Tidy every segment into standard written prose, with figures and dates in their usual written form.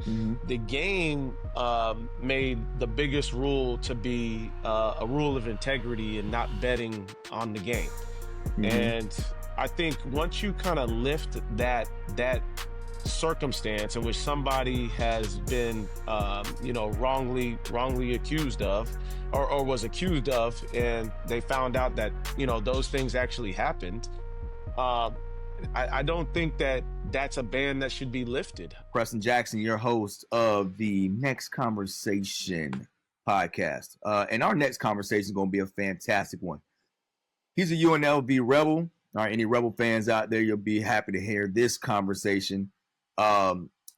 Hmm. The game made the biggest rule to be a rule of integrity and not betting on the game. Hmm. And I think once you kind of lift that circumstance in which somebody has been, wrongly accused of, or was accused of, and they found out that those things actually happened. Uh, I don't think that that's a ban that should be lifted. Preston Jackson, your host of the Next Conversation podcast. And our next conversation is going to be a fantastic one. He's a UNLV Rebel. All right, any Rebel fans out there, you'll be happy to hear this conversation.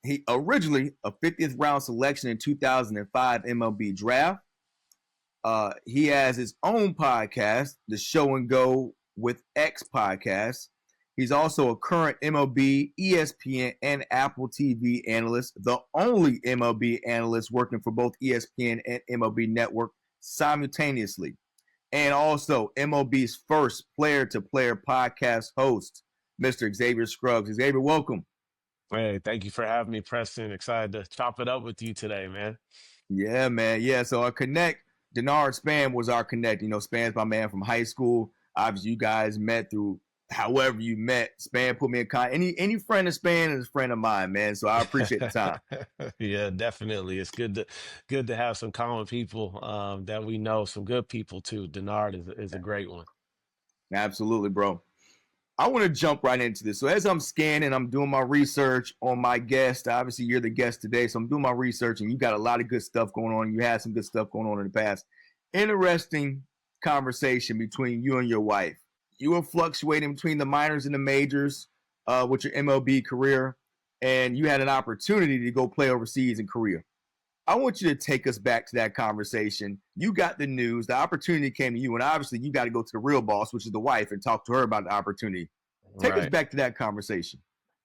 He originally a 50th round selection in 2005 MLB draft. He has his own podcast, the Show and Go with X podcast. He's also a current MLB, ESPN, and Apple TV analyst, the only MLB analyst working for both ESPN and MLB Network simultaneously. And also MLB's first player to player podcast host, Mr. Xavier Scruggs. Xavier, welcome. Hey, thank you for having me, Preston. Excited to chop it up with you today, man. Yeah, man. Yeah. So our connect, Denard Span was our connect. Span's my man from high school. Obviously, you guys met through however you met. Span put me in contact. Any friend of Span is a friend of mine, man. So I appreciate the time. Yeah, definitely. It's good to have some common people that we know, some good people too. Denard is a great one. Absolutely, bro. I want to jump right into this. So as I'm scanning, I'm doing my research on my guest. Obviously, you're the guest today, so I'm doing my research, and you got a lot of good stuff going on. You had some good stuff going on in the past. Interesting conversation between you and your wife. You were fluctuating between the minors and the majors with your MLB career, and you had an opportunity to go play overseas in Korea. I want you to take us back to that conversation. You got the news, the opportunity came to you, and obviously you got to go to the real boss, which is the wife, and talk to her about the opportunity. Take us Right. back to that conversation.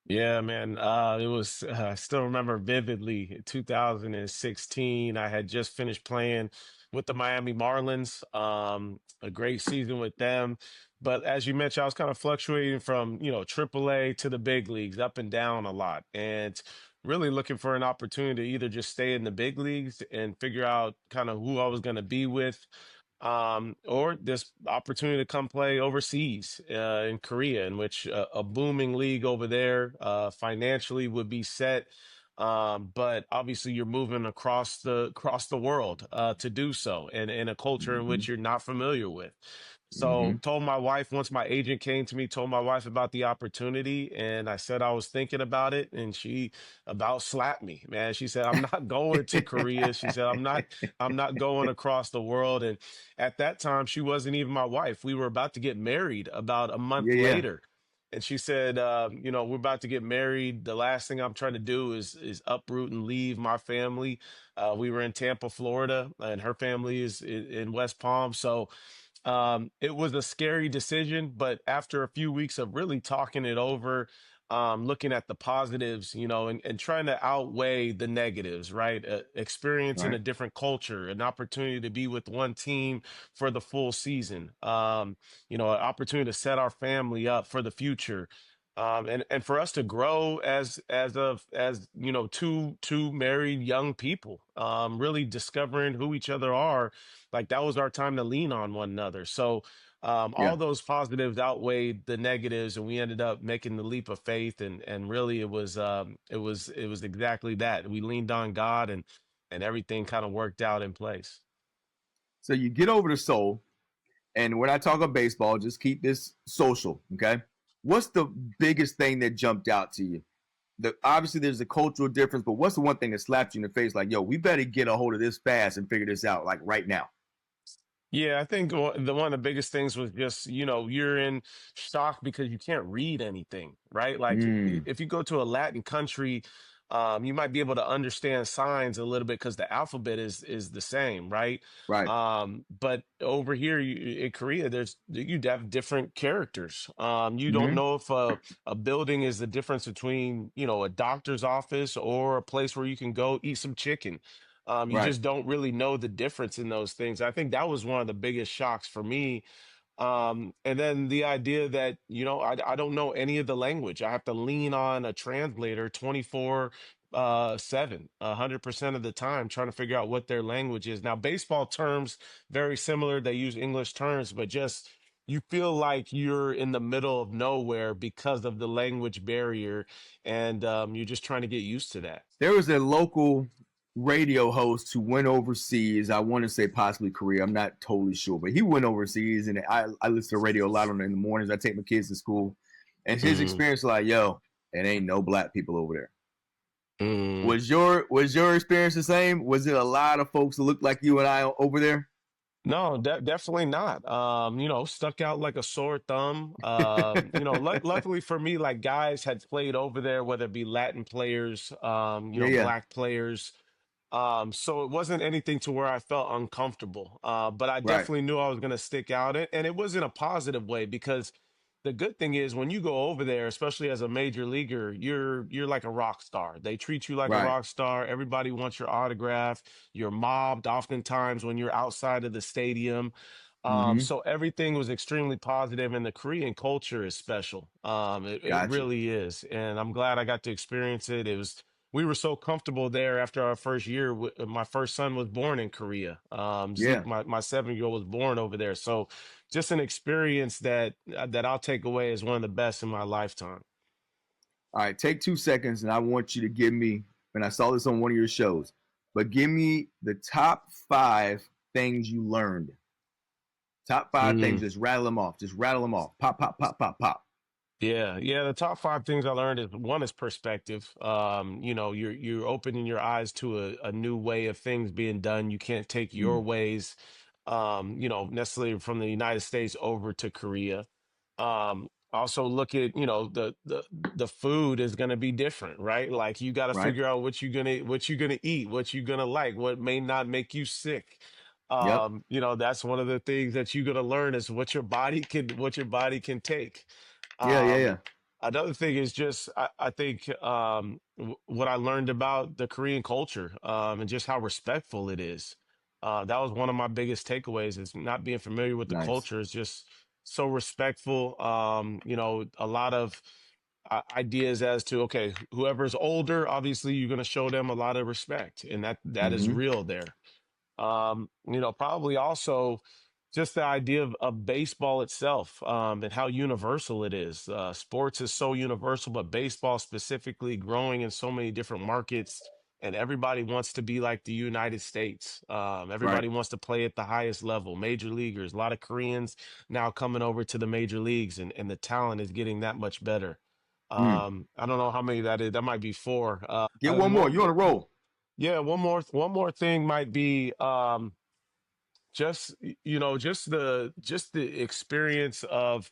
Yeah, man. It was, I still remember vividly 2016. I had just finished playing with the Miami Marlins, a great season with them. But as you mentioned, I was kind of fluctuating from, AAA to the big leagues, up and down a lot. And really looking for an opportunity to either just stay in the big leagues and figure out kind of who I was going to be with, or this opportunity to come play overseas in Korea, in which a booming league over there financially would be set. But obviously, you're moving across the world to do so, and in a culture in which Mm-hmm. you're not familiar with. So, Mm-hmm. told my wife once my agent came to me, told my wife about the opportunity, and I said I was thinking about it, and she about slapped me, man. She said, "I'm not going to Korea." She said, I'm not going across the world." And at that time, she wasn't even my wife. We were about to get married about a month Yeah, yeah. later. And she said, we're about to get married. The last thing I'm trying to do is uproot and leave my family. We were in Tampa, Florida, and her family is in West Palm. So it was a scary decision, but after a few weeks of really talking it over, looking at the positives, and trying to outweigh the negatives, right? Experiencing a Right. different culture, an opportunity to be with one team for the full season, an opportunity to set our family up for the future. And for us to grow as two married young people, really discovering who each other are, like that was our time to lean on one another. So all Yeah. those positives outweighed the negatives, and we ended up making the leap of faith. And really, it was exactly that. We leaned on God, and everything kind of worked out in place. So you get over to Seoul, and when I talk about baseball, just keep this social, okay? What's the biggest thing that jumped out to you? Obviously there's a cultural difference, but what's the one thing that slapped you in the face? Like, yo, we better get a hold of this fast and figure this out, like right now. Yeah, I think one of the biggest things was just, you're in shock because you can't read anything, right? Like Mm, if you go to a Latin country, you might be able to understand signs a little bit because the alphabet is the same, right? right. But over here in Korea, you have different characters. You don't Mm-hmm. know if a building is the difference between, a doctor's office or a place where you can go eat some chicken. You Right. just don't really know the difference in those things. I think that was one of the biggest shocks for me. And then the idea that, I don't know any of the language. I have to lean on a translator 24 seven 100% of the time, trying to figure out what their language is. Now, baseball terms very similar. They use English terms, but just you feel like you're in the middle of nowhere because of the language barrier, and you're just trying to get used to that. There was a local radio host who went overseas. I want to say possibly Korea. I'm not totally sure, but he went overseas, and I listen to radio a lot in the mornings. I take my kids to school, and his Mm, experience like, yo, it ain't no black people over there. mm. Was your experience the same? Was it a lot of folks that looked like you and I over there? No, definitely not. Stuck out like a sore thumb. Luckily for me, like guys had played over there, whether it be Latin players, Yeah, yeah, black players. So it wasn't anything to where I felt uncomfortable. But I right, definitely knew I was going to stick out, and it was in a positive way because the good thing is when you go over there, especially as a major leaguer, you're like a rock star. They treat you like a right. rock star. Everybody wants your autograph. You're mobbed oftentimes when you're outside of the stadium. Mm-hmm. So everything was extremely positive, and the Korean culture is special. It Got you. really is, and I'm glad I got to experience it. It was we were so comfortable there after our first year. My first son was born in Korea. Zeke, Yeah. my 7-year-old was born over there. So just an experience that I'll take away as one of the best in my lifetime. All right, take 2 seconds, and I want you to give me. And I saw this on one of your shows, but give me the top 5 things you learned. Top 5 things. Mm. Just rattle them off. Just rattle them off. Pop, pop, pop, pop, pop. Yeah, yeah. The top five things I learned is one is perspective. You're opening your eyes to a new way of things being done. You can't take your Mm, ways, necessarily from the United States over to Korea. Also look at, the food is gonna be different, right? Like you got to right. figure out what you're gonna eat, what you're gonna like, what may not make you sick. Yep. That's one of the things that you're gonna learn is what your body can take. Yeah, yeah, Um, yeah. Another thing is just I think what I learned about the Korean culture and just how respectful it is. That was one of my biggest takeaways is not being familiar with the Nice. culture is just so respectful. A lot of ideas as to okay, whoever's older, obviously you're going to show them a lot of respect, and that is Mm-hmm. real there. Probably also just the idea of baseball itself, and how universal it is. Sports is so universal, but baseball specifically growing in so many different markets, and everybody wants to be like the United States. Right. Everybody wants to play at the highest level. Major leaguers, a lot of Koreans now coming over to the major leagues, and the talent is getting that much better. Mm. I don't know how many that is. That might be four. Get one more. You on a roll. Yeah, one more thing might be just just the experience of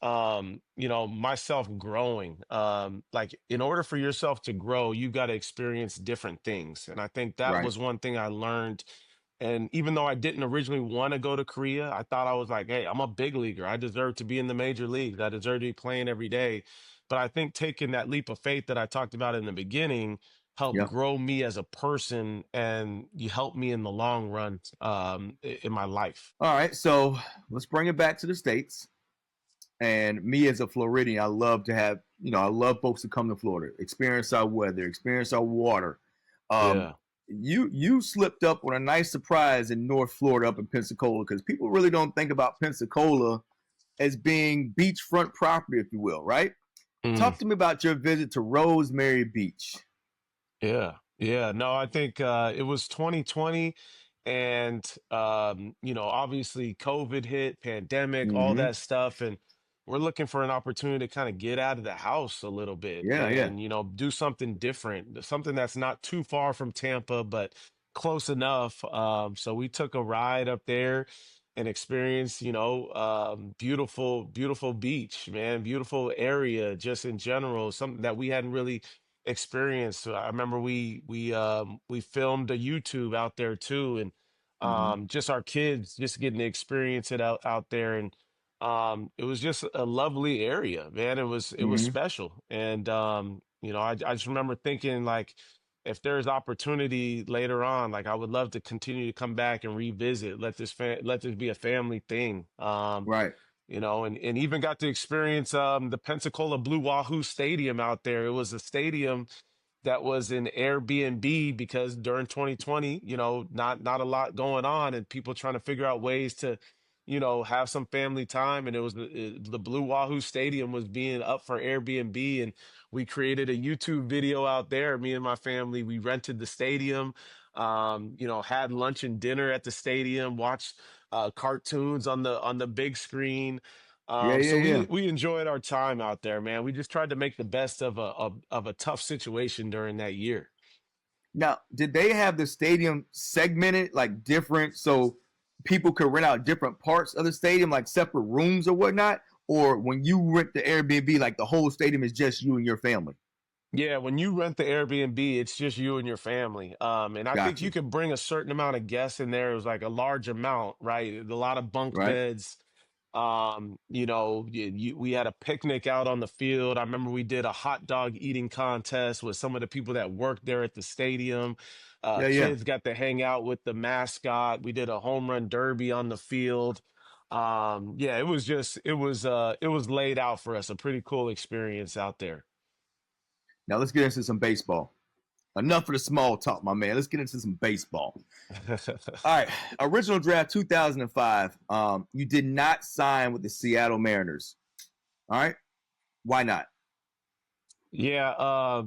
myself growing. Like in order for yourself to grow, you got to experience different things. And I think that Right. was one thing I learned. And even though I didn't originally want to go to Korea, I thought I was like, hey, I'm a big leaguer. I deserve to be in the major leagues. I deserve to be playing every day. But I think taking that leap of faith that I talked about in the beginning helped Yep. grow me as a person, and you helped me in the long run, in my life. All right. So let's bring it back to the States. And me as a Floridian, I love to have, I love folks to come to Florida, experience our weather, experience our water. Um, Yeah. you slipped up on a nice surprise in North Florida up in Pensacola because people really don't think about Pensacola as being beachfront property, if you will, right? Mm. Talk to me about your visit to Rosemary Beach. Yeah. Yeah. No, I think it was 2020, and obviously COVID hit, pandemic, all Mm-hmm. that stuff, and we're looking for an opportunity to kind of get out of the house a little bit Yeah, yeah. and do something different, something that's not too far from Tampa, but close enough. So we took a ride up there and experienced, beautiful, beautiful beach, man, beautiful area just in general, something that we hadn't really experience. So I remember we filmed a YouTube out there too, and Mm-hmm. just our kids just getting to experience it out there, and it was just a lovely area, man. It was Mm-hmm. special, and I just remember thinking like. If there's opportunity later on, like I would love to continue to come back and revisit. Let this be a family thing. Right. And even got to experience the Pensacola Blue Wahoo Stadium out there. It was a stadium that was an Airbnb because during 2020, not a lot going on and people trying to figure out ways to, have some family time. And it was the Blue Wahoo Stadium was being up for Airbnb, and we created a YouTube video out there. Me and my family, we rented the stadium, had lunch and dinner at the stadium, watched cartoons on the big screen. Yeah, yeah, So we yeah. we enjoyed our time out there, man. We just tried to make the best of a tough situation during that year. Now, did they have the stadium segmented like different so people could rent out different parts of the stadium, like separate rooms or whatnot? Or when you rent the Airbnb, like the whole stadium is just you and your family? Yeah, when you rent the Airbnb, it's just you and your family. And I think Got you you. could bring a certain amount of guests in there. It was like a large amount, right? A lot of bunk Right? beds. We had a picnic out on the field. I remember we did a hot dog eating contest with some of the people that worked there at the stadium. Yeah, yeah. Kids got to hang out with the mascot. We did a home run derby on the field. Yeah, it was laid out for us. A pretty cool experience out there. Now let's get into some baseball. Enough of the small talk, my man. Let's get into some baseball. All right. Original draft 2005. You did not sign with the Seattle Mariners. All right. Why not? Yeah,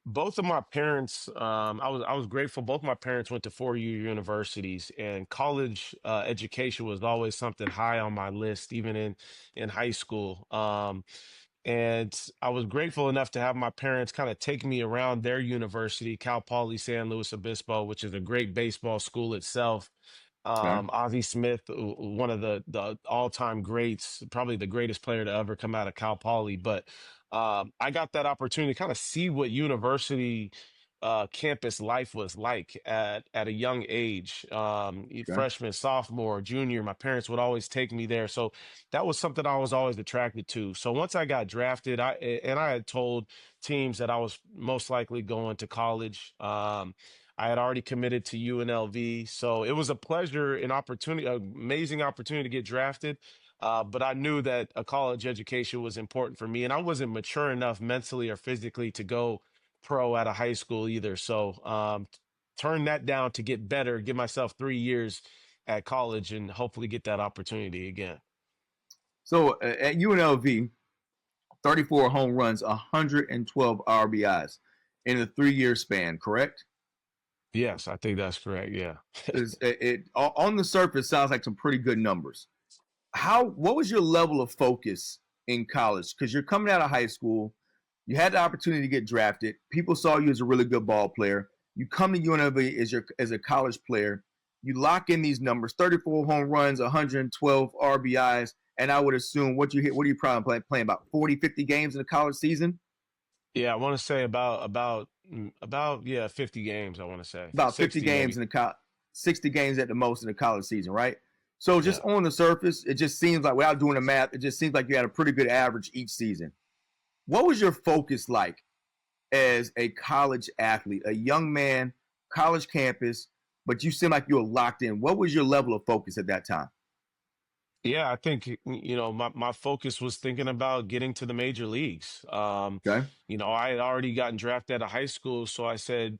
both of my parents, I was grateful. Both my parents went to four-year universities, and college education was always something high on my list, even in high school. And I was grateful enough to have my parents kind of take me around their university, Cal Poly San Luis Obispo, which is a great baseball school itself. Okay. Ozzie Smith, one of the all-time greats, probably the greatest player to ever come out of Cal Poly. But I got that opportunity to kind of see what university campus life was like at a young age. Okay. Freshman, sophomore, junior, my parents would always take me there. So that was something I was always attracted to. So once I got drafted, I had told teams that I was most likely going to college. I had already committed to UNLV, so it was a pleasure, an opportunity, an amazing opportunity to get drafted. But I knew that a college education was important for me, and I wasn't mature enough mentally or physically to go pro out of high school either. So turn that down to get better, give myself 3 years at college, and hopefully get that opportunity again. So at UNLV, 34 home runs, 112 RBIs in a 3 year span, correct? Yes, I think that's correct. Yeah. On the surface sounds like some pretty good numbers. What was your level of focus in college? Because you're coming out of high school, you had the opportunity to get drafted. People saw you as a really good ball player. You come to UNLV as a college player. You lock in these numbers: 34 home runs, 112 RBIs, and I would assume what you hit. What are you probably playing about 40, 50 games in a college season? Yeah, I want to say about yeah, 50 games, I want to say. About 50 60 games maybe. in the 60 games at the most in the college season, right? So just Yeah. on the surface, it just seems like without doing the math, it just seems like you had a pretty good average each season. What was your focus like as a college athlete, a young man, college campus, but you seem like you were locked in? What was your level of focus at that time? Yeah, I think my focus was thinking about getting to the major leagues. Okay. I had already gotten drafted out of high school, so I said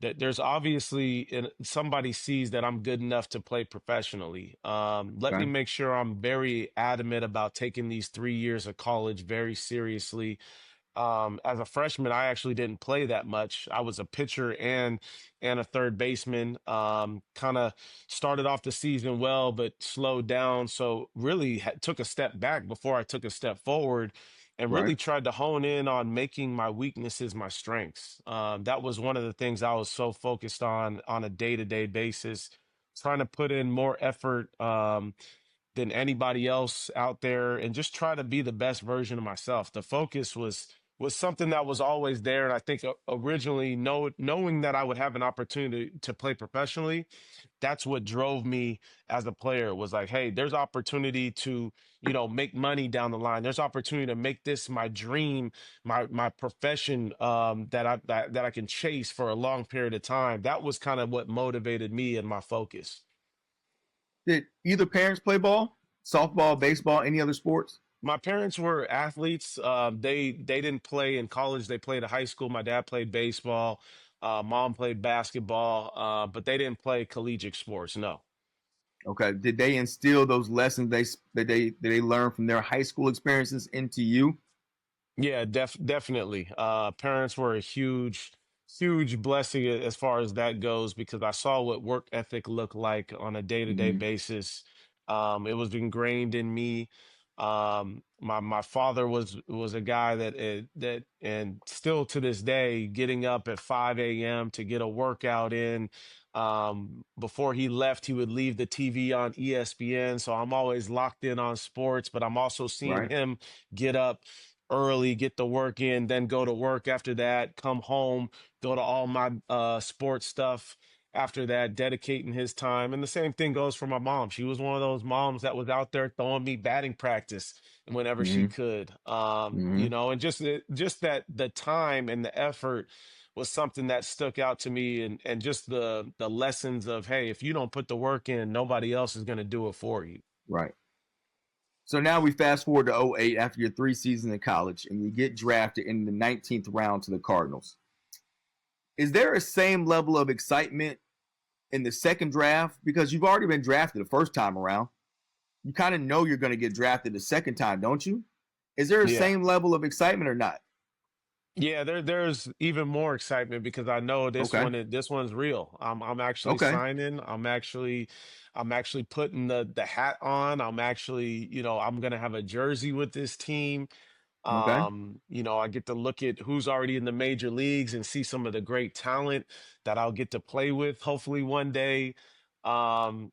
that there's obviously somebody sees that I'm good enough to play professionally. Let me Okay. make sure I'm very adamant about taking these 3 years of college very seriously. As a freshman, I actually didn't play that much. I was a pitcher and a third baseman. Kind of started off the season well, but slowed down. So really took a step back before I took a step forward, and Right. really tried to hone in on making my weaknesses my strengths. That was one of the things I was so focused on a day-to-day basis, trying to put in more effort. Than anybody else out there, and just try to be the best version of myself. The focus was something that was always there, and I think originally knowing that I would have an opportunity to play professionally, that's what drove me as a player. Was like, hey, there's opportunity to make money down the line. There's opportunity to make this my dream, my profession, that I can chase for a long period of time. That was kind of what motivated me and my focus. Did either parents play ball, softball, baseball, any other sports? My parents were athletes. They didn't play in college. They played at high school. My dad played baseball. Mom played basketball, but they didn't play collegiate sports. No. Okay. Did they instill those lessons they learned from their high school experiences into you? Yeah, definitely. Parents were a huge blessing as far as that goes because I saw what work ethic looked like on a day-to-day Mm-hmm. basis. It was ingrained in me. My father was a guy that and still to this day, getting up at 5 a.m. to get a workout in. Before he left, he would leave the TV on ESPN, so I'm always locked in on sports. But I'm also seeing Right. him get up early, get the work in, then go to work after that, come home, go to all my sports stuff after that, dedicating his time. And the same thing goes for my mom. She was one of those moms that was out there throwing me batting practice whenever she Mm-hmm. could. Mm-hmm. And just that the time and the effort was something that stuck out to me and just the lessons of, hey, if you don't put the work in, nobody else is going to do it for you. Right. So now we fast forward to '08 after your 3 seasons in college, and you get drafted in the 19th round to the Cardinals. Is there a same level of excitement in the second draft because you've already been drafted the first time around? You kind of know you're going to get drafted the second time, don't you? Is there a Yeah. same level of excitement or not? Yeah, there's even more excitement because I know Okay. this one's real. I'm actually Okay. signing. I'm actually putting the hat on. I'm actually, I'm gonna have a jersey with this team. Okay. I get to look at who's already in the major leagues and see some of the great talent that I'll get to play with hopefully one day. And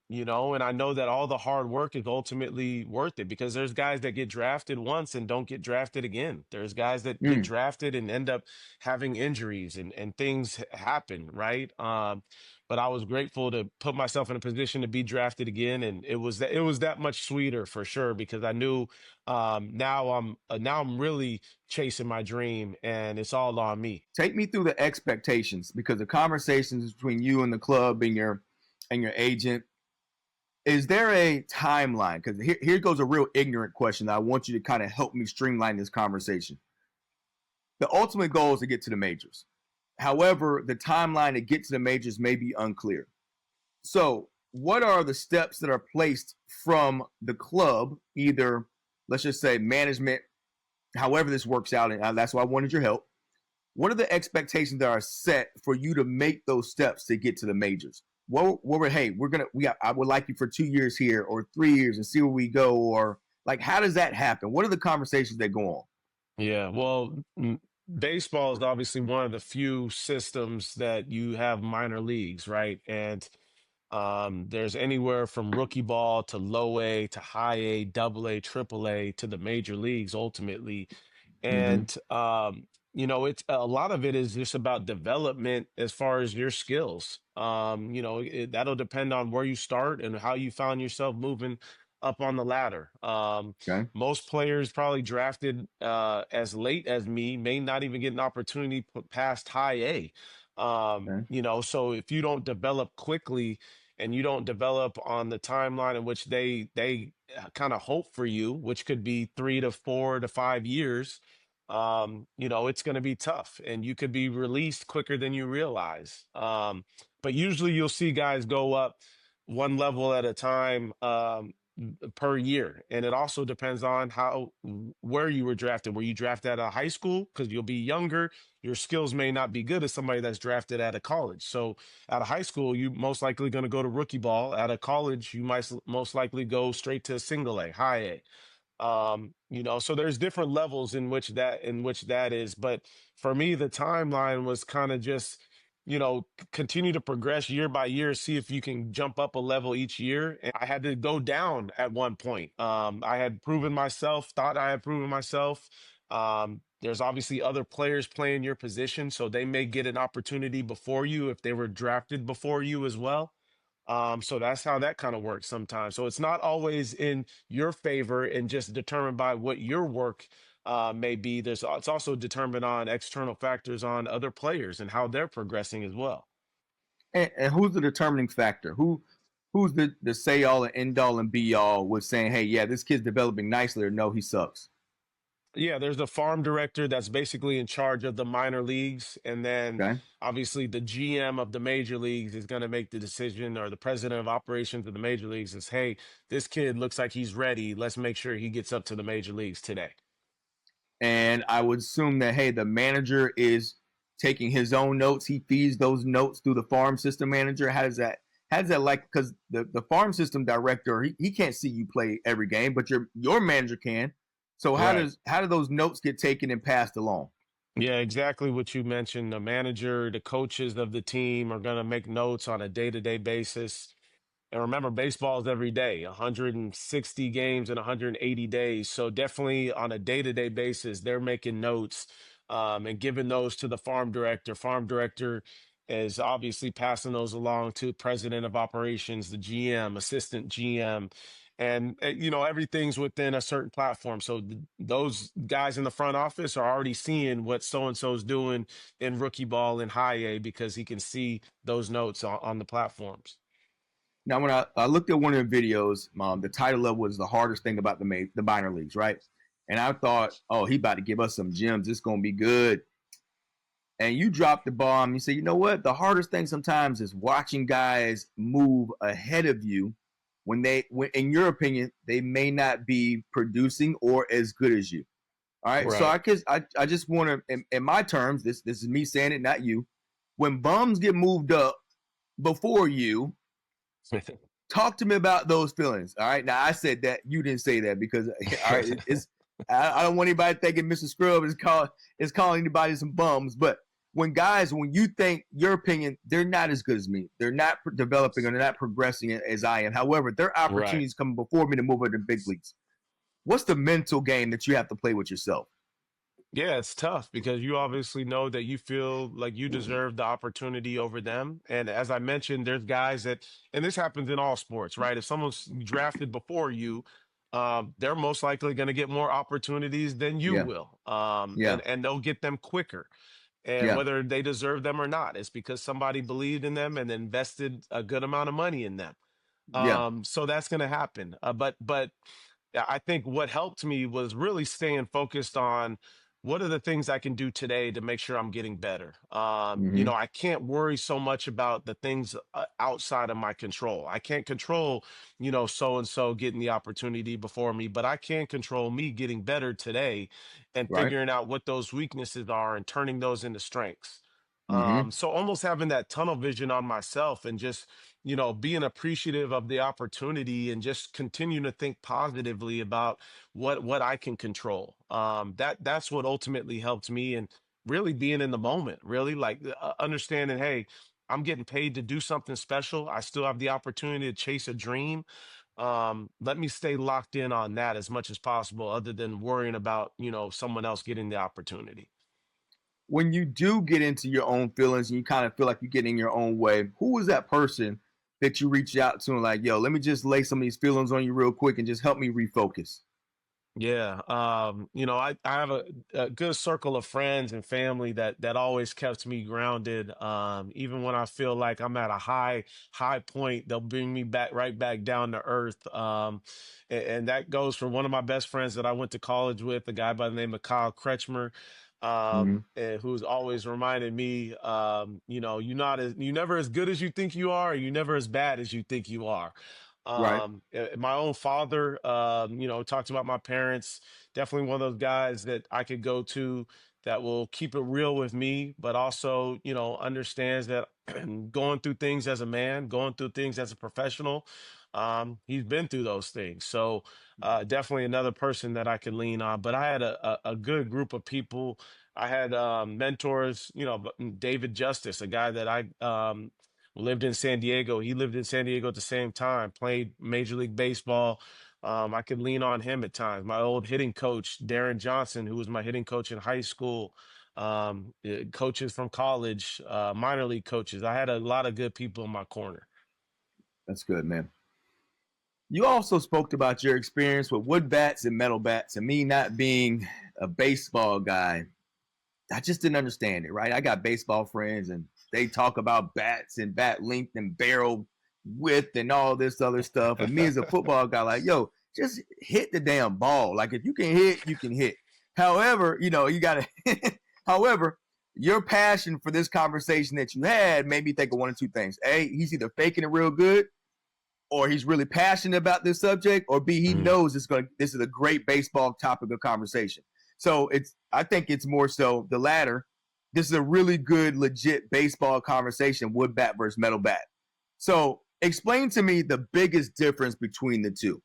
I know that all the hard work is ultimately worth it because there's guys that get drafted once and don't get drafted again. There's guys that get Mm. drafted and end up having injuries and things happen, right? But I was grateful to put myself in a position to be drafted again, and it was that much sweeter for sure because I knew now I'm really chasing my dream, and it's all on me. Take me through the expectations because the conversations between you and the club and your agent. Is there a timeline? Because here goes a real ignorant question that I want you to kind of help me streamline this conversation. The ultimate goal is to get to the majors. However, the timeline to get to the majors may be unclear. So, what are the steps that are placed from the club, either, let's just say, management, however this works out, and that's why I wanted your help. What are the expectations that are set for you to make those steps to get to the majors? What were, hey, I would like you for 2 years here or 3 years and see where we go, or like, how does that happen? What are the conversations that go on? Yeah, well, baseball is obviously one of the few systems that you have minor leagues, right? And there's anywhere from rookie ball to low A to high A, double A, triple A to the major leagues ultimately. Mm-hmm. And it's a lot of it is just about development as far as your skills. That'll depend on where you start and how you found yourself moving up on the ladder. Okay. Most players probably drafted as late as me may not even get an opportunity past high A. Okay. So if you don't develop quickly and you don't develop on the timeline in which they kind of hope for you, which could be 3 to 4 to 5 years, it's going to be tough and you could be released quicker than you realize. But usually you'll see guys go up one level at a time per year. And it also depends on where you were drafted. Were you drafted out of high school? Because you'll be younger. Your skills may not be good as somebody that's drafted out of college. So out of high school, you most likely going to go to rookie ball. Out of college, you might most likely go straight to single A, high A. So there's different levels in which that is. But for me, the timeline was kind of just, continue to progress year by year, see if you can jump up a level each year. And I had to go down at one point. I had proven myself, thought I had proven myself. There's obviously other players playing your position, so they may get an opportunity before you if they were drafted before you as well. So that's how that kind of works sometimes. So it's not always in your favor and just determined by what your work may be. It's also determined on external factors on other players and how they're progressing as well. And who's the determining factor? who's the say all and end all and be all with saying, hey, yeah, this kid's developing nicely, or no, he sucks? Yeah, there's the farm director that's basically in charge of the minor leagues. And then Okay. obviously the GM of the major leagues is going to make the decision, or the president of operations of the major leagues is, hey, this kid looks like he's ready. Let's make sure he gets up to the major leagues today. And I would assume that, hey, the manager is taking his own notes. He feeds those notes through the farm system manager. How does that like, because the farm system director, he can't see you play every game, but your manager can. So Right. how do those notes get taken and passed along? Yeah, exactly what you mentioned. The manager, the coaches of the team are going to make notes on a day-to-day basis. And remember, baseball is every day, 160 games in 180 days. So definitely on a day-to-day basis, they're making notes and giving those to the farm director. Farm director is obviously passing those along to president of operations, the GM, assistant GM, and everything's within a certain platform. So those guys in the front office are already seeing what so and so's doing in rookie ball in high A, because he can see those notes on the platforms. Now, when I looked at one of the videos, the title of was the hardest thing about the minor leagues, right? And I thought, oh, he about to give us some gems. It's gonna be good. And you drop the bomb. You say, you know what? The hardest thing sometimes is watching guys move ahead of you when in your opinion, they may not be producing or as good as you. All right. So Right. I just want to, in my terms, this is me saying it, not you. When bums get moved up before you, talk to me about those feelings. All right. Now I said that, you didn't say that, because all right, I don't want anybody thinking Mr. Scrub is calling anybody some bums. But when you think your opinion, they're not as good as me. They're not developing, or they're not progressing as I am. However, there are Right. opportunities coming before me to move into the big leagues. What's the mental game that you have to play with yourself? Yeah, it's tough because you obviously know that you feel like you deserve the opportunity over them. And as I mentioned, there's guys that, and this happens in all sports, right? If someone's drafted before you, they're most likely going to get more opportunities than you Yeah, will. yeah, And they'll get them quicker. And yeah, whether they deserve them or not, it's because somebody believed in them and invested a good amount of money in them. yeah. So that's going to happen. But yeah, I think what helped me was really staying focused on what are the things I can do today to make sure I'm getting better. Mm-hmm. I can't worry so much about the things outside of my control. I can't control, so and so getting the opportunity before me, but I can control me getting better today and Right. figuring out what those weaknesses are and turning those into strengths. Mm-hmm. So almost having that tunnel vision on myself and just being appreciative of the opportunity and just continue to think positively about what I can control. That's what ultimately helped me, and really being in the moment, really like understanding, hey, I'm getting paid to do something special. I still have the opportunity to chase a dream. Let me stay locked in on that as much as possible, other than worrying about, someone else getting the opportunity. When you do get into your own feelings and you kind of feel like you're getting your own way, who is that person that you reach out to and like, yo, let me just lay some of these feelings on you real quick and just help me refocus? Yeah, I have a good circle of friends and family that always kept me grounded. Even when I feel like I'm at a high point, they'll bring me back right back down to earth. And that goes for one of my best friends that I went to college with, a guy by the name of Kyle Kretschmer, Mm-hmm. and who's always reminded me, you never as good as you think you are, you never as bad as you think you are. Right. My own father, talks about my parents. Definitely one of those guys that I could go to that will keep it real with me, but also, understands that going through things as a man, going through things as a professional, he's been through those things. So, definitely another person that I could lean on. But I had a good group of people. I had mentors, David Justice, a guy that I lived in San Diego. He lived in San Diego at the same time, played Major League Baseball. I could lean on him at times. My old hitting coach, Darren Johnson, who was my hitting coach in high school, coaches from college, minor league coaches. I had a lot of good people in my corner. That's good, man. You also spoke about your experience with wood bats and metal bats, and me not being a baseball guy. I just didn't understand it, right? I got baseball friends and they talk about bats and bat length and barrel width and all this other stuff. And me as a football guy, like, yo, just hit the damn ball. Like, if you can hit, you can hit. However, you got to, however, your passion for this conversation that you had made me think of one of two things. A, he's either faking it real good, or he's really passionate about this subject, or B, he Mm. knows this is a great baseball topic of conversation. So I think it's more so the latter. This is a really good, legit baseball conversation, wood bat versus metal bat. So explain to me the biggest difference between the two.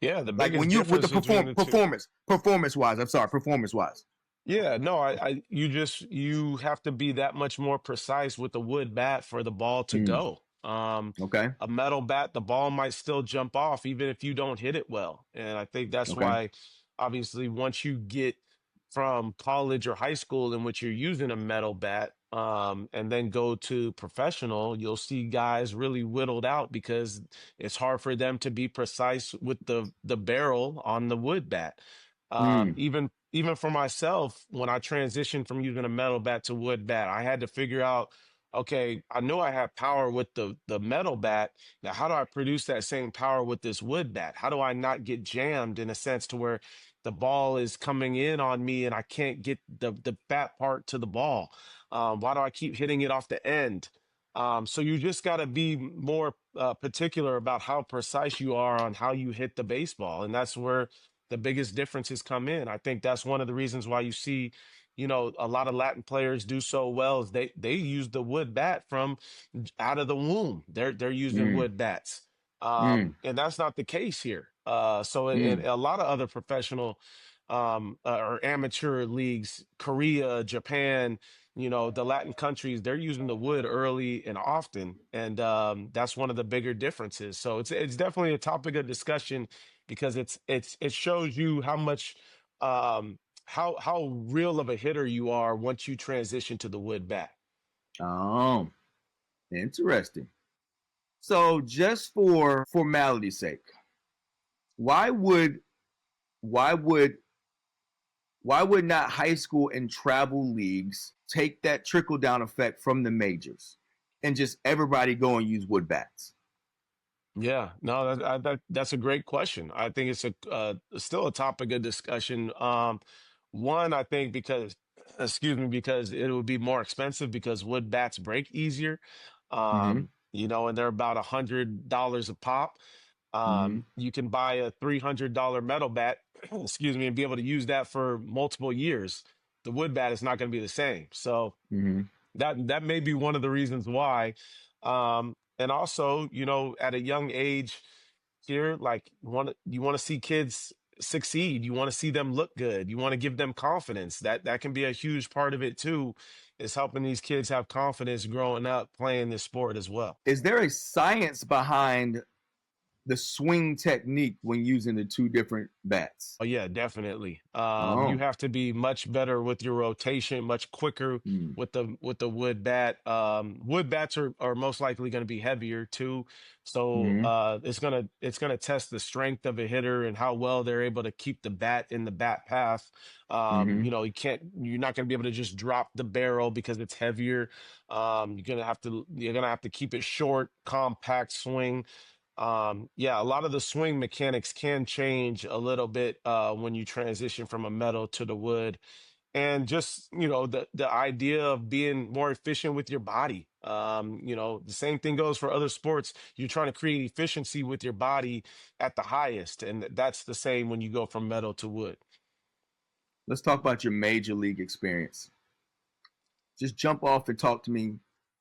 Yeah, the Like biggest when you with the difference between the two. performance wise. I'm sorry, performance wise. Yeah, no, you have to be that much more precise with the wood bat for the ball to Mm, go. okay. A metal bat, the ball might still jump off even if you don't hit it well. And I think that's Okay. why, obviously, once you get from college or high school in which you're using a metal bat, and then go to professional, you'll see guys really whittled out because it's hard for them to be precise with the barrel on the wood bat. Mm, Even for myself, when I transitioned from using a metal bat to wood bat, I had to figure out, okay, I know I have power with the metal bat. Now, how do I produce that same power with this wood bat? How do I not get jammed in a sense to where the ball is coming in on me and I can't get the bat part to the ball? Why do I keep hitting it off the end? So you just got to be more particular about how precise you are on how you hit the baseball, and that's where the biggest differences come in. I think that's one of the reasons why you see, a lot of Latin players do so well is they use the wood bat from out of the womb. They're using mm, wood bats, mm, and that's not the case here. So in mm. a lot of other professional or amateur leagues, Korea, Japan, the Latin countries, they're using the wood early and often, and that's one of the bigger differences. So it's definitely a topic of discussion because it shows you how much how real of a hitter you are once you transition to the wood bat. Oh, interesting. So just for formality's sake, why would why would why would not high school and travel leagues take that trickle down effect from the majors and just everybody go and use wood bats? Yeah, no, that's a great question. I think it's still a topic of discussion. One, I think because, excuse me, because it would be more expensive because wood bats break easier. Mm-hmm. And they're about $100 a pop. Mm-hmm. You can buy a $300 metal bat, excuse me, and be able to use that for multiple years. The wood bat is not going to be the same. So Mm-hmm. that may be one of the reasons why. And also, at a young age here, like you want to see kids succeed. You want to see them look good. You want to give them confidence. That can be a huge part of it too, is helping these kids have confidence growing up playing this sport as well. Is there a science behind the swing technique when using the two different bats? Oh yeah, definitely. You Oh. have to be much better with your rotation, much quicker Mm. with the wood bat. Wood bats are most likely going to be heavier too, so Mm-hmm. it's gonna test the strength of a hitter and how well they're able to keep the bat in the bat path. Mm-hmm. You're not gonna be able to just drop the barrel because it's heavier. You're gonna have to keep it short, compact swing. Yeah, a lot of the swing mechanics can change a little bit when you transition from a metal to the wood, and just the idea of being more efficient with your body. The same thing goes for other sports. You're trying to create efficiency with your body at the highest, and that's the same when you go from metal to wood. Let's talk about your major league experience. Just jump off and talk to me.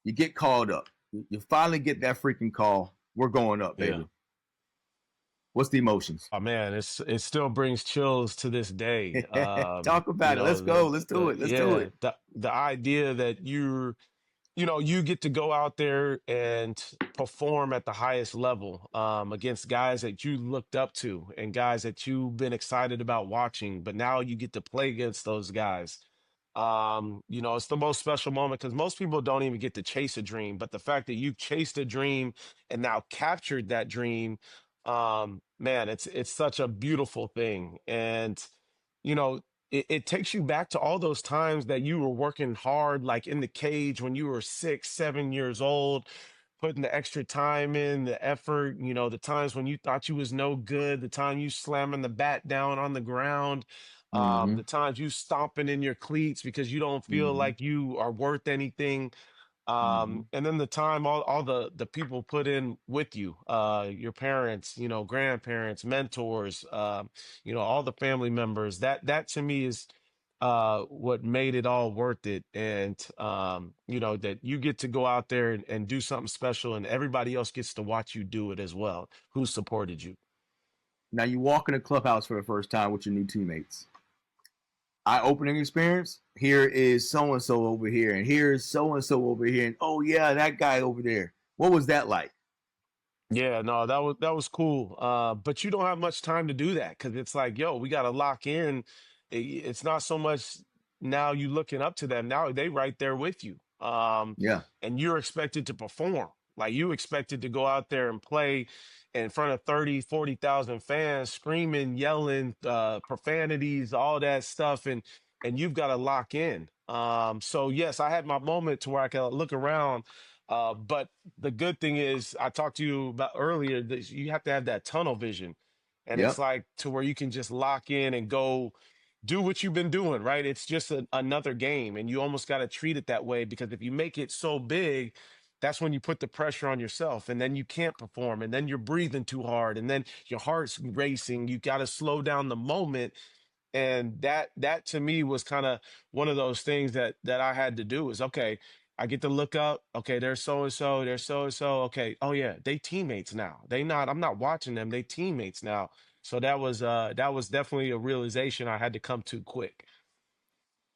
You get called up. You finally get that freaking call. We're going up, Yeah. baby. What's the emotions? Oh man, it still brings chills to this day. Talk about it. Let's go. Let's do it. Let's do Yeah, it. the idea that you get to go out there and perform at the highest level against guys that you looked up to and guys that you've been excited about watching, but now you get to play against those guys. It's the most special moment because most people don't even get to chase a dream, but the fact that you've chased a dream and now captured that dream, man, it's such a beautiful thing. And it takes you back to all those times that you were working hard, like in the cage when you were 6, 7 years old, putting the extra time in, the effort, the times when you thought you was no good, the time you slamming the bat down on the ground, Mm-hmm. the times you stomping in your cleats because you don't feel Mm-hmm. like you are worth anything. Mm-hmm. And then the time all the people put in with you, your parents, grandparents, mentors, all the family members. That to me is what made it all worth it. And that you get to go out there and do something special, and everybody else gets to watch you do it as well, who supported you. Now you walk in the clubhouse for the first time with your new teammates. Eye opening experience. Here is so and so over here, and here is so and so over here, and oh yeah, that guy over there. What was that like? Yeah, no, that was cool. But you don't have much time to do that because it's like, yo, we got to lock in. It's not so much now you looking up to them. Now they right there with you. Yeah. And you're expected to perform. Like you expected to go out there and play in front of 30, 40,000 fans, screaming, yelling, profanities, all that stuff, and you've got to lock in. So yes, I had my moment to where I could look around. But the good thing is, I talked to you about earlier that you have to have that tunnel vision. And it's Yep. like to where you can just lock in and go do what you've been doing, right? It's just another game. And you almost got to treat it that way because if you make it so big, that's when you put the pressure on yourself and then you can't perform and then you're breathing too hard and then your heart's racing. You got to slow down the moment, and that to me was kind of one of those things that I had to do is okay, I get to look up, okay, there's so and so, there's so and so, okay, oh yeah, they teammates now, I'm not watching them, they teammates now. So that was definitely a realization I had to come to quick.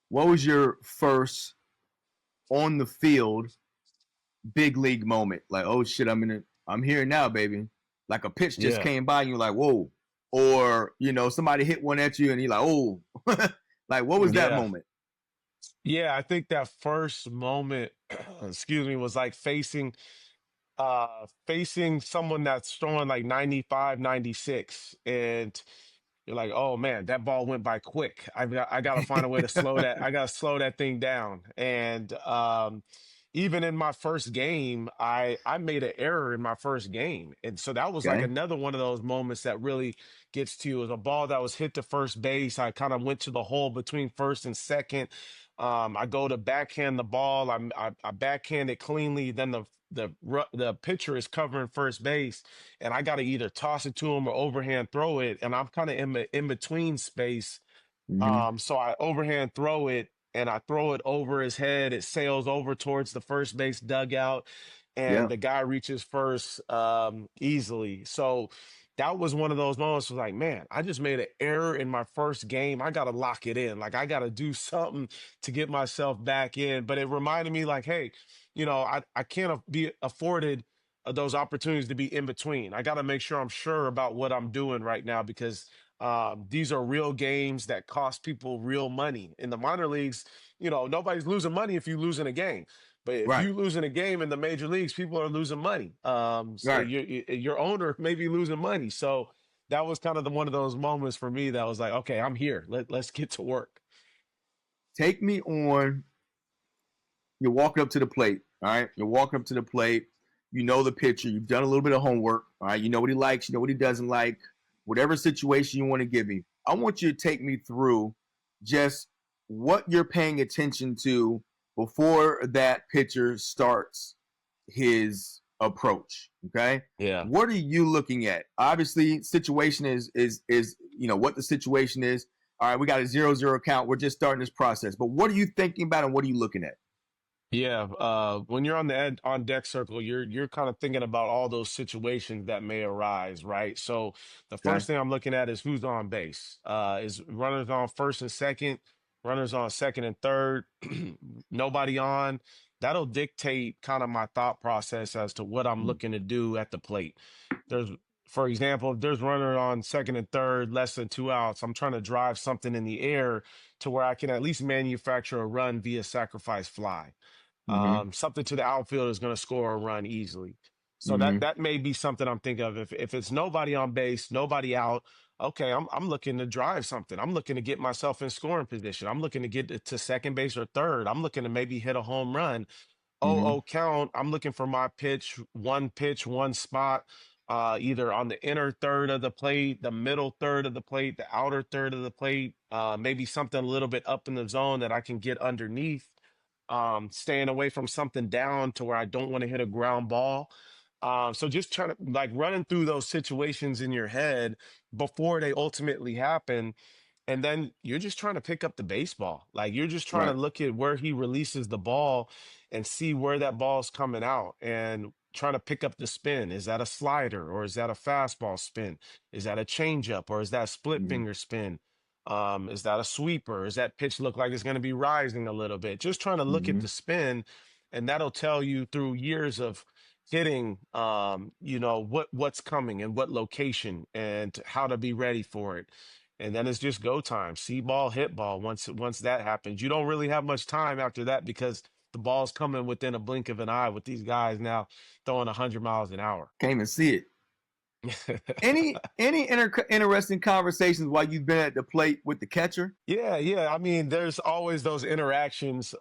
What was your first on the field big league moment? Like, oh shit, I'm here now, baby. Like a pitch just Yeah, came by and you're like, whoa. Or, somebody hit one at you and you're like, oh. Like, what was that yeah, moment? yeah, I think that first moment excuse me, was like facing someone that's throwing like 95, 96, and you're like, oh man, that ball went by quick. I got to find a way to slow that. I got to slow that thing down. And even in my first game, I made an error in my first game, and so that was like Okay. another one of those moments that really gets to you. It was a ball that was hit to first base. I kind of went to the hole between first and second. I go to backhand the ball. I backhand it cleanly. Then the pitcher is covering first base, and I got to either toss it to him or overhand throw it, and I'm kind of in between space. Mm-hmm. So I overhand throw it, and I throw it over his head. It sails over towards the first base dugout, and Yeah. the guy reaches first easily. So that was one of those moments was like, man, I just made an error in my first game. I got to lock it in. Like I got to do something to get myself back in. But it reminded me like, hey, I can't be afforded those opportunities to be in between. I got to make sure I'm sure about what I'm doing right now because these are real games that cost people real money. In the minor leagues, nobody's losing money if you're losing a game. But if Right. you losing a game in the major leagues, people are losing money. So Right. your owner may be losing money. So that was kind of one of those moments for me that was like, okay, I'm here. Let's get to work. Take me on. You're walking up to the plate. All right. You're walking up to the plate. You know the pitcher. You've done a little bit of homework. All right. You know what he likes. You know what he doesn't like. Whatever situation you want to give me, I want you to take me through just what you're paying attention to before that pitcher starts his approach. Okay. Yeah. What are you looking at? Obviously, situation is what the situation is. All right, we got a 0-0 count. We're just starting this process. But what are you thinking about and what are you looking at? Yeah, when you're on the on deck circle, you're kind of thinking about all those situations that may arise, right? So the Okay. first thing I'm looking at is who's on base. Is runners on first and second, runners on second and third, nobody on. That'll dictate kind of my thought process as to what I'm looking to do at the plate. There's, for example, if there's runner on second and third, less than 2 outs, I'm trying to drive something in the air to where I can at least manufacture a run via sacrifice fly. Mm-hmm. Something to the outfield is going to score a run easily. So that Mm-hmm. that may be something I'm thinking of. If it's nobody on base, nobody out, okay, I'm looking to drive something. I'm looking to get myself in scoring position. I'm looking to get to second base or third. I'm looking to maybe hit a home run. Mm-hmm. 0 count, I'm looking for my pitch, one spot, either on the inner third of the plate, the middle third of the plate, the outer third of the plate, maybe something a little bit up in the zone that I can get underneath, staying away from something down to where I don't want to hit a ground ball. So just trying to like running through those situations in your head before they ultimately happen. And then you're just trying to pick up the baseball. Like you're just trying to Right. look at where he releases the ball and see where that ball's coming out and trying to pick up the spin. Is that a slider or is that a fastball spin? Is that a changeup or is that split Mm-hmm. finger spin? Is that a sweeper? Is that pitch look like it's going to be rising a little bit? Just trying to look at Mm-hmm. the spin, and that'll tell you through years of hitting, what's coming and what location and how to be ready for it. And then it's just go time. See ball, hit ball. Once that happens, you don't really have much time after that because the ball's coming within a blink of an eye with these guys now throwing 100 miles an hour. Can't even see it. Any interesting conversations while you've been at the plate with the catcher? Yeah, yeah. I mean, there's always those interactions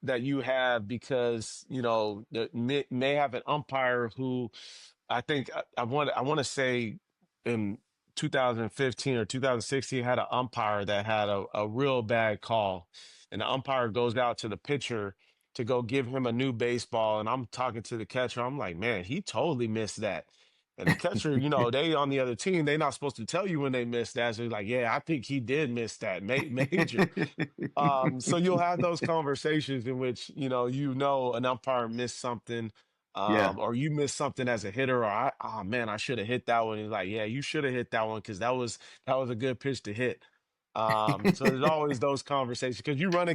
that you have because there may have an umpire who I think I want to say in 2015 or 2016 had an umpire that had a real bad call, and the umpire goes out to the pitcher to go give him a new baseball, and I'm talking to the catcher. I'm like, man, he totally missed that. And the catcher, they on the other team, they not supposed to tell you when they missed that. So they're like, yeah, I think he did miss that major. So you'll have those conversations in which, an umpire missed something, Yeah. or you missed something as a hitter, or oh man, I should have hit that one. He's like, yeah, you should have hit that one because that was a good pitch to hit. So there's always those conversations because you run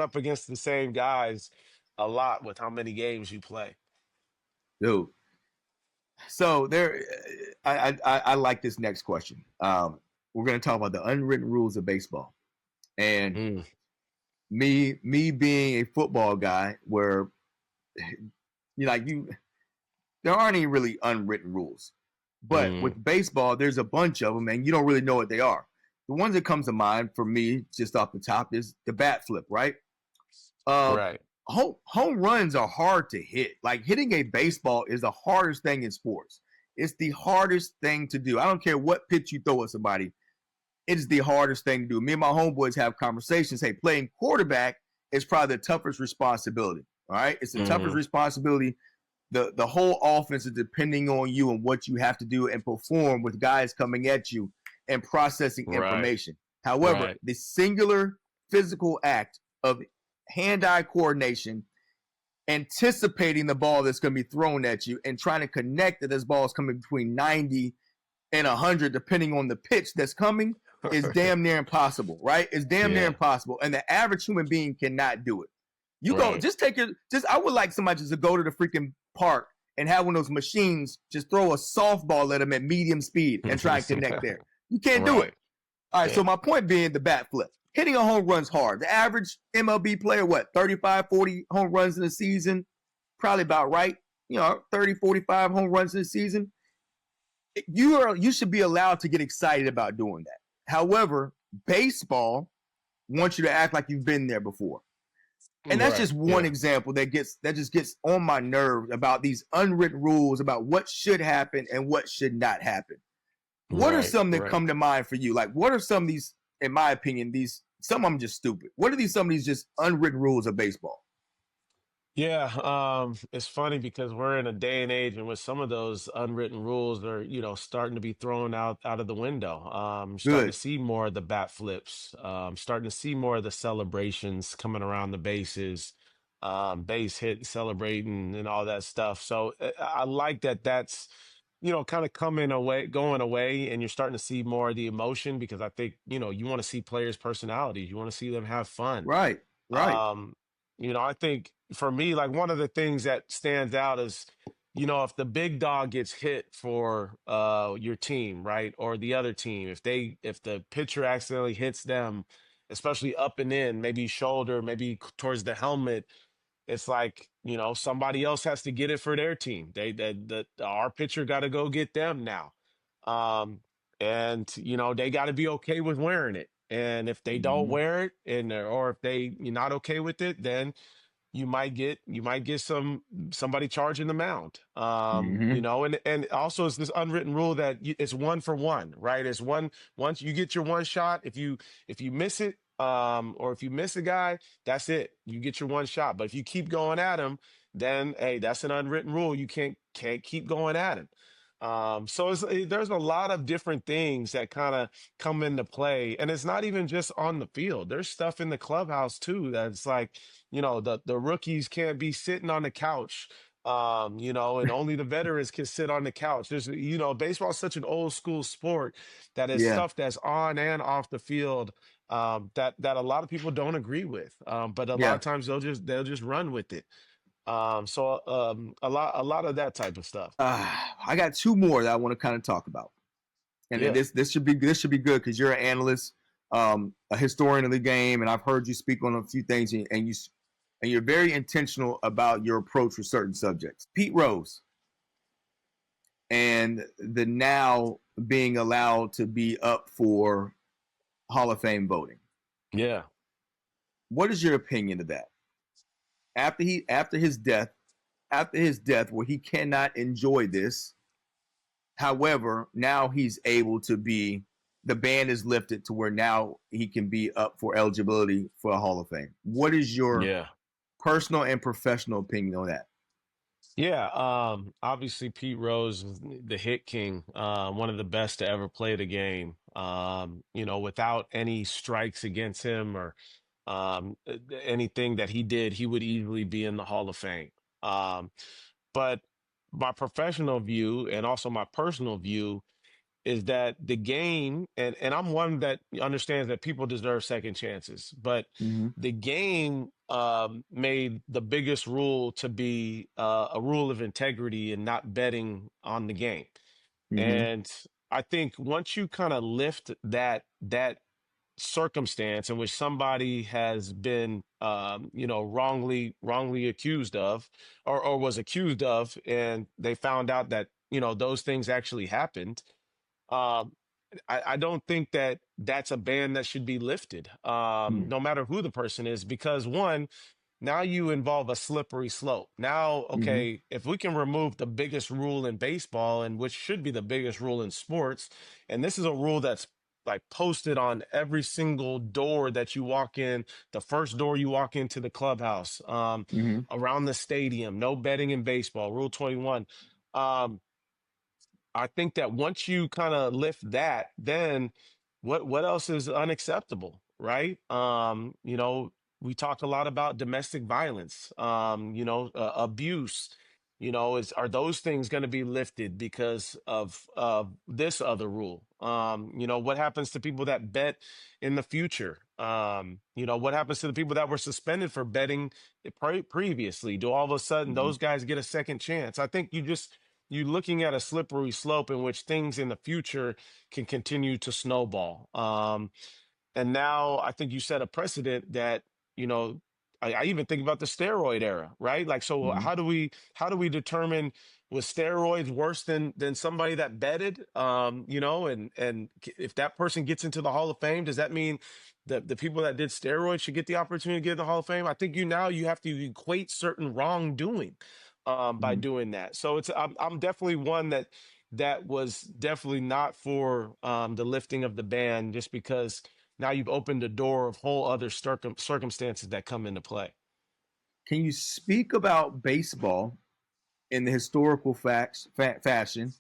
up against the same guys a lot with how many games you play. Dude. So there, I like this next question. We're going to talk about the unwritten rules of baseball, and Mm, me being a football guy, where like there aren't any really unwritten rules, but mm, with baseball, there's a bunch of them, and you don't really know what they are. The ones that comes to mind for me, just off the top, is the bat flip, right? Uh, right. home runs are hard to hit. Like hitting a baseball is the hardest thing in sports. It's the hardest thing to do. I don't care what pitch you throw at somebody. It is the hardest thing to do. Me and my homeboys have conversations. Hey, playing quarterback is probably the toughest responsibility. All right. It's the toughest Hmm. responsibility. The whole offense is depending on you and what you have to do and perform with guys coming at you and processing Right. information. However, Right. the singular physical act of hand-eye coordination, anticipating the ball that's going to be thrown at you and trying to connect that this ball is coming between 90 and 100 depending on the pitch that's coming is damn near impossible, right? It's damn near Yeah. impossible, and the average human being cannot do it. You go, Right. just take your, just I would like somebody just to go to the freaking park and have one of those machines just throw a softball at them at medium speed and try and connect there. You can't do it. Right. All right, so Yeah. my point being the bat flip. Hitting a home run's hard. The average MLB player, what, 35, 40 home runs in a season? Probably about right. 30, 45 home runs in a season. You should be allowed to get excited about doing that. However, baseball wants you to act like you've been there before. And that's Right. just one Yeah. example that just gets on my nerves about these unwritten rules about what should happen and what should not happen. What are Right. some that Right. come to mind for you? Like, what are some of these, in my opinion, some of them just stupid. What are some of these just unwritten rules of baseball? Yeah, it's funny because we're in a day and age in which some of those unwritten rules are, starting to be thrown out of the window. Starting to Good. see more of the bat flips, starting to see more of the celebrations coming around the bases, base hit celebrating and all that stuff. So I like that that's, kind of going away, and you're starting to see more of the emotion because I think, you want to see players' personalities, you want to see them have fun. Right. Right. Um, I think for me, like one of the things that stands out is, if the big dog gets hit for your team, right, or the other team, if the pitcher accidentally hits them, especially up and in, maybe shoulder, maybe towards the helmet, it's like, somebody else has to get it for their team. Our pitcher got to go get them now. Um, and they got to be okay with wearing it. And if they don't Mm-hmm. wear it or if you're not okay with it, then you might get somebody charging the mound. Mm-hmm. And also it's this unwritten rule that it's one for one, right? It's one once you get your one shot. If you miss it, or if you miss a guy, that's it. You get your one shot. But if you keep going at him, then hey, that's an unwritten rule. You can't keep going at him. So there's a lot of different things that kind of come into play, and it's not even just on the field. There's stuff in the clubhouse too that's like, the rookies can't be sitting on the couch, and only the veterans can sit on the couch. Baseball is such an old school sport that is Yeah. stuff that's on and off the field, that a lot of people don't agree with. But a lot Yeah. of times they'll just run with it. A lot of that type of stuff. I got two more that I want to kind of talk about, and then Yeah. this should be good because you're an analyst, a historian of the game, and I've heard you speak on a few things, and you're very intentional about your approach with certain subjects. Pete Rose and the now being allowed to be up for Hall of Fame voting. Yeah. What is your opinion of that? After his death, where he cannot enjoy this. However, now he's able to be, the ban is lifted to where now he can be up for eligibility for a Hall of Fame. What is your Yeah. personal and professional opinion on that? Yeah, obviously Pete Rose was the hit king, one of the best to ever play the game. Without any strikes against him or anything that he did, he would easily be in the Hall of Fame. But my professional view and also my personal view is that the game, and I'm one that understands that people deserve second chances, but Mm-hmm. the game made the biggest rule to be a rule of integrity and not betting on the game. Mm-hmm. And I think once you kind of lift that circumstance in which somebody has been wrongly accused of, or was accused of, and they found out that those things actually happened. um, I don't think that that's a ban that should be lifted, no matter who the person is, because one, now you involve a slippery slope. Now, Mm-hmm. okay, if we can remove the biggest rule in baseball, and which should be the biggest rule in sports, and this is a rule that's like posted on every single door that you walk in, the first door you walk into the clubhouse, Mm-hmm. around the stadium, no betting in baseball, Rule 21. Um, I think that once you kind of lift that, then what else is unacceptable, right? We talk a lot about domestic violence, abuse. Are those things going to be lifted because of this other rule? What happens to people that bet in the future? What happens to the people that were suspended for betting previously? Do all of a sudden Mm-hmm. those guys get a second chance? I think you're looking at a slippery slope in which things in the future can continue to snowball. And now I think you set a precedent that, you know, I even think about the steroid era, right? Like, so Mm-hmm. how do we determine, was steroids worse than somebody that betted? And if that person gets into the Hall of Fame, does that mean that the people that did steroids should get the opportunity to get in the Hall of Fame? I think you have to equate certain wrongdoing by Mm-hmm. doing that. So I'm definitely one that was definitely not for the lifting of the ban, just because now you've opened a door of whole other circumstances that come into play. Can you speak about baseball in the historical fashion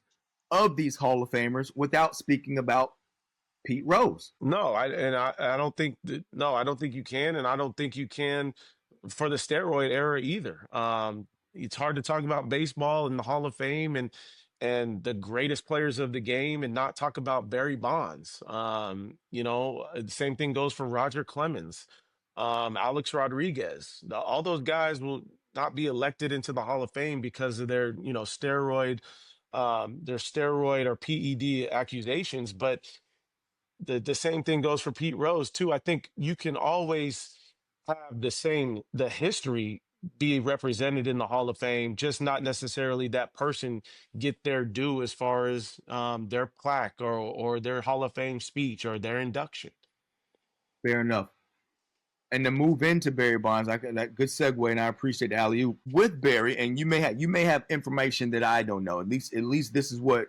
of these Hall of Famers without speaking about Pete Rose? No, I don't think that, no, I don't think you can, and I don't think you can for the steroid era either. It's hard to talk about baseball and the Hall of Fame and the greatest players of the game and not talk about Barry Bonds. The same thing goes for Roger Clemens, Alex Rodriguez. All those guys will not be elected into the Hall of Fame because of their steroid or PED accusations, but the same thing goes for Pete Rose too. I think you can always have the history be represented in the Hall of Fame, just not necessarily that person get their due as far as their plaque or their Hall of Fame speech or their induction. Fair enough. and to move into Barry Bonds, that good segue, and I appreciate the alley oop with Barry. And you may have information that I don't know. At least this is what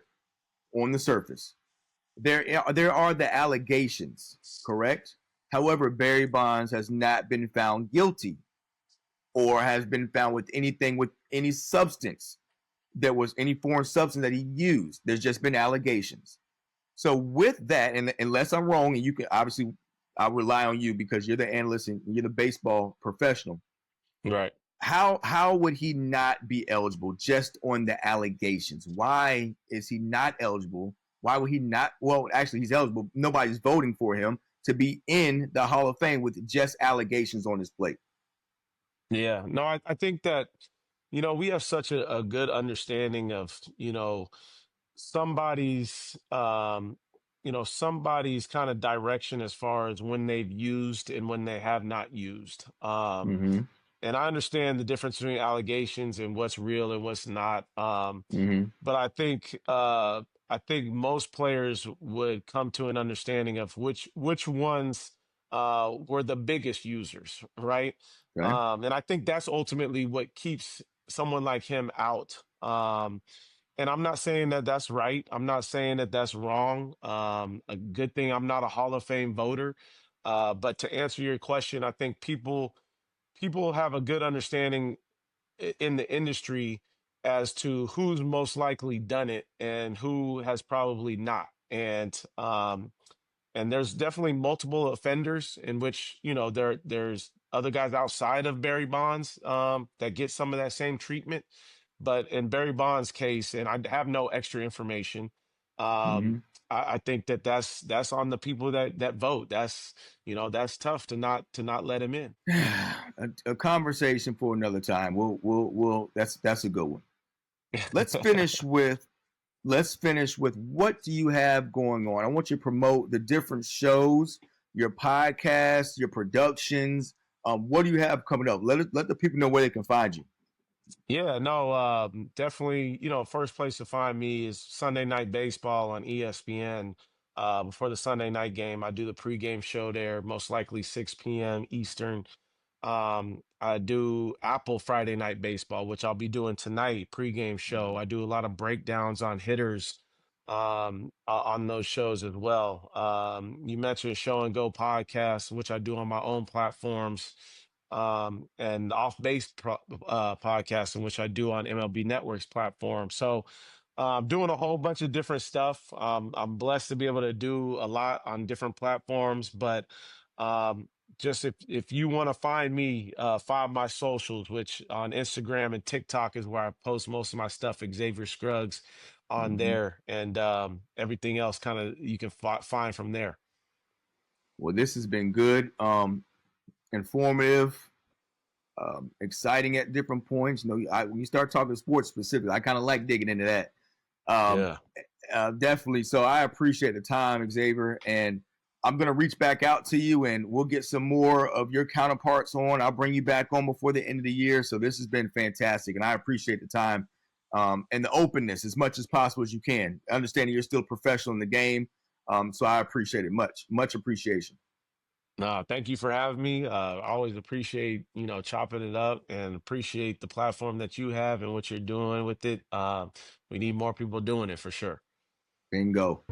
on the surface. There are the allegations, correct? However, Barry Bonds has not been found guilty or has been found with anything with any substance that was any foreign substance that he used. There's just been allegations. So with that, and unless I'm wrong, and you can obviously, I'll rely on you because you're the analyst and you're the baseball professional. Right. How would he not be eligible just on the allegations? Why is he not eligible? Why would he not? Well, actually, he's eligible. Nobody's voting for him to be in the Hall of Fame with just allegations on his plate. Yeah. No, I think that, we have such a good understanding of, somebody's somebody's kind of direction as far as when they've used and when they have not used. Mm-hmm. And I understand the difference between allegations and what's real and what's not. Mm-hmm. But I think most players would come to an understanding of which ones were the biggest users, right? Okay. And I think that's ultimately what keeps someone like him out. And I'm not saying that that's right. I'm not saying that that's wrong. A good thing I'm not a Hall of Fame voter. But to answer your question, I think people have a good understanding in the industry as to who's most likely done it and who has probably not. And there's definitely multiple offenders in which, there's other guys outside of Barry Bonds that get some of that same treatment. But in Barry Bonds' case, and I have no extra information, um, Mm-hmm. I think that's on the people that vote. That's tough to not let him in. A conversation for another time. We'll. That's a good one. Let's finish with what do you have going on? I want you to promote the different shows, your podcasts, your productions. What do you have coming up? Let the people know where they can find you. Yeah, no, definitely, first place to find me is Sunday Night Baseball on ESPN. Before the Sunday night game, I do the pregame show there, most likely 6 p.m. Eastern. I do Apple Friday Night Baseball, which I'll be doing tonight, pregame show. I do a lot of breakdowns on hitters on those shows as well. You mentioned Show and Go podcast, which I do on my own platforms, and Off Base podcast, which I do on MLB Network's platform. So, doing a whole bunch of different stuff. I'm blessed to be able to do a lot on different platforms, but um, just if you want to find me, find my socials, which on Instagram and TikTok is where I post most of my stuff. Xavier Scruggs on Mm-hmm. there, and everything else kind of you can find from there. Well, this has been good, informative, exciting at different points. When you start talking sports specifically, I kind of like digging into that. Um, Yeah. Definitely. So I appreciate the time, Xavier, and I'm gonna reach back out to you, and we'll get some more of your counterparts on. I'll bring you back on before the end of the year. So this has been fantastic, and I appreciate the time and the openness as much as possible as you can. Understanding you're still a professional in the game, so I appreciate it much appreciation. No, thank you for having me. I always appreciate, chopping it up and appreciate the platform that you have and what you're doing with it. We need more people doing it for sure. Bingo.